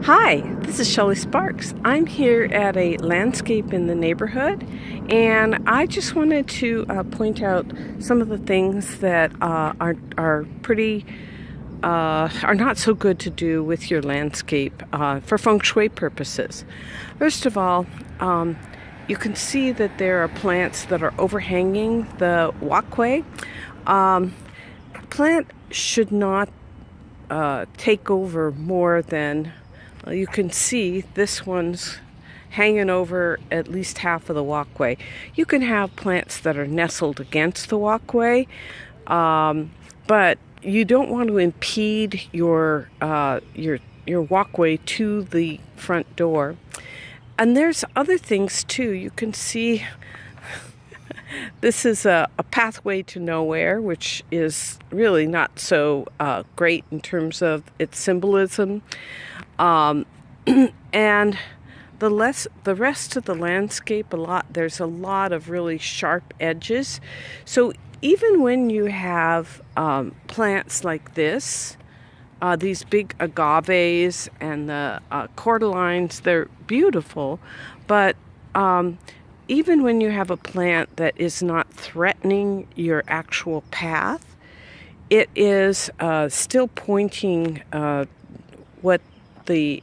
Hi, this is Shelley Sparks. I'm here at a landscape in the neighborhood, and I just wanted to point out some of the things that are pretty are not so good to do with your landscape for Feng Shui purposes. First of all, you can see that there are plants that are overhanging the walkway. Plant should not take over more than you can see. This one's hanging over at least half of the walkway. You can have plants that are nestled against the walkway, but you don't want to impede your walkway to the front door. And there's other things too. You can see this is a pathway to nowhere, which is really not so great in terms of its symbolism. And the rest of the landscape, there's a lot of really sharp edges. So even when you have plants like this, these big agaves and the cordylines, they're beautiful, but even when you have a plant that is not threatening your actual path, it is still pointing what the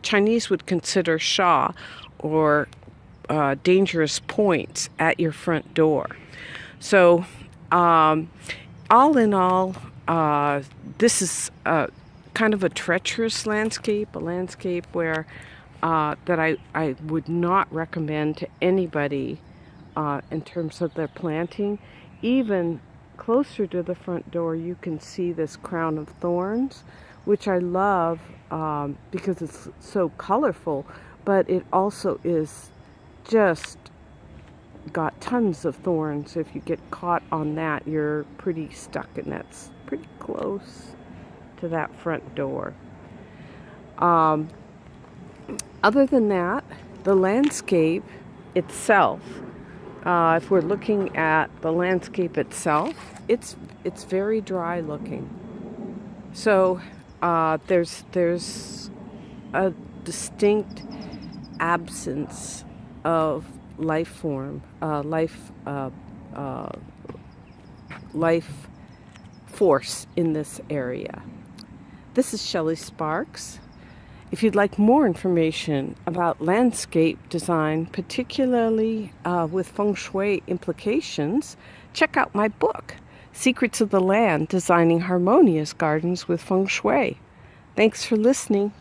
Chinese would consider sha, or dangerous points at your front door. So all in all, this is kind of a treacherous landscape, a landscape where that I would not recommend to anybody in terms of their planting. Even closer to the front door, you can see this crown of thorns, which I love because it's so colorful, but it also is just got tons of thorns. If you get caught on that, you're pretty stuck, and that's pretty close to that front door. Other than that, the landscape itself, if we're looking at the landscape itself, it's very dry looking. So there's a distinct absence of life form, life force in this area. This is Shelley Sparks. If you'd like more information about landscape design, particularly with Feng Shui implications, check out my book, Secrets of the Land: Designing Harmonious Gardens with Feng Shui. Thanks for listening.